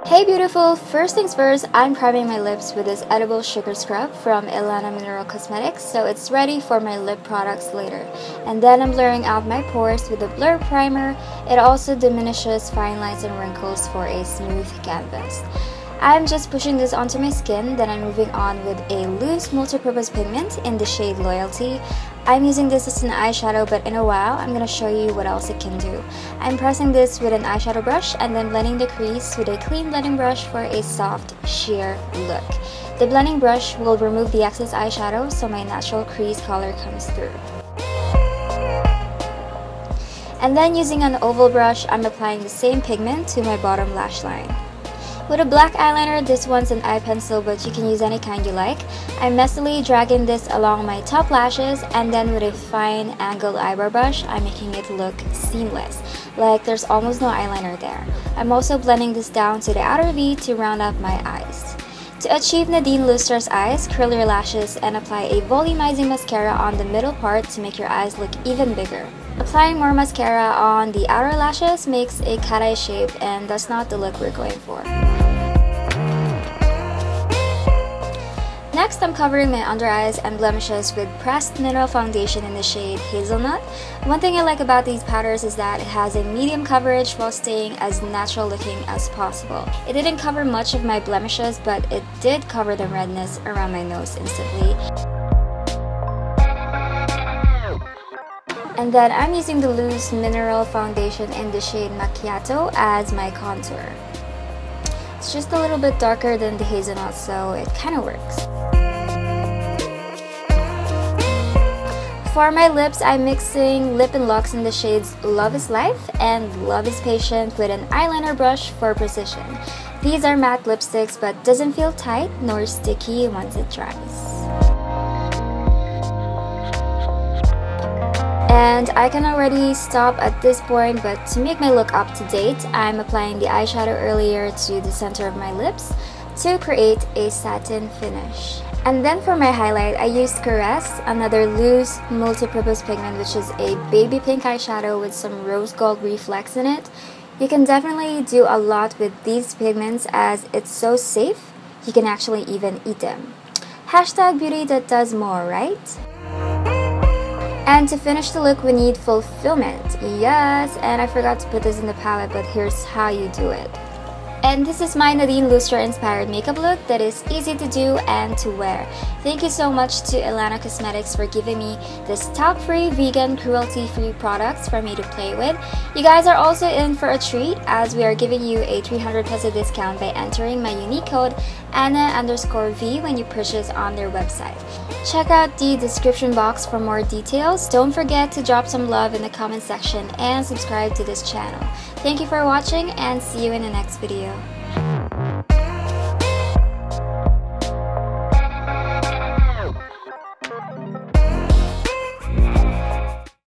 Hey beautiful! First things first, I'm priming my lips with this edible sugar scrub from Ellana Minerals Cosmetics, so it's ready for my lip products later. And then I'm blurring out my pores with the blur primer. It also diminishes fine lines and wrinkles for a smooth canvas. I'm just pushing this onto my skin, then I'm moving on with a loose multi-purpose pigment in the shade Loyalty. I'm using this as an eyeshadow, but in a while, I'm going to show you what else it can do. I'm pressing this with an eyeshadow brush and then blending the crease with a clean blending brush for a soft, sheer look. The blending brush will remove the excess eyeshadow so my natural crease color comes through. And then using an oval brush, I'm applying the same pigment to my bottom lash line. With a black eyeliner, this one's an eye pencil, but you can use any kind you like. I'm messily dragging this along my top lashes, and then with a fine angled eyebrow brush, I'm making it look seamless, like there's almost no eyeliner there. I'm also blending this down to the outer V to round up my eyes. To achieve Nadine Lustre's eyes, curl your lashes and apply a volumizing mascara on the middle part to make your eyes look even bigger. Applying more mascara on the outer lashes makes a cat eye shape, and that's not the look we're going for. Next, I'm covering my under eyes and blemishes with pressed mineral foundation in the shade Hazelnut. One thing I like about these powders is that it has a medium coverage while staying as natural looking as possible. It didn't cover much of my blemishes, but it did cover the redness around my nose instantly. And then I'm using the loose mineral foundation in the shade Machiatto as my contour. It's just a little bit darker than the Hazelnut, so it kind of works. For my lips, I'm mixing Lip and Luxe in the shades Love is Life and Love is Patient with an eyeliner brush for precision. These are matte lipsticks but doesn't feel tight nor sticky once it dries. And I can already stop at this point, but to make my look up to date, I'm applying the eyeshadow earlier to the center of my lips to create a satin finish. And then for my highlight, I used Caress, another loose multi-purpose pigment, which is a baby pink eyeshadow with some rose gold reflex in it. You can definitely do a lot with these pigments as it's so safe, you can actually even eat them. Hashtag beauty that does more, right? And to finish the look, we need fulfillment. Yes, and I forgot to put this in the palette, but here's how you do it. And this is my Nadine Lustre inspired makeup look that is easy to do and to wear. Thank you so much to Ellana Cosmetics for giving me this talc-free, vegan, cruelty-free products for me to play with. You guys are also in for a treat as we are giving you a 300 peso discount by entering my unique code Anna_V when you purchase on their website. Check out the description box for more details. Don't forget to drop some love in the comment section and subscribe to this channel. Thank you for watching and see you in the next video.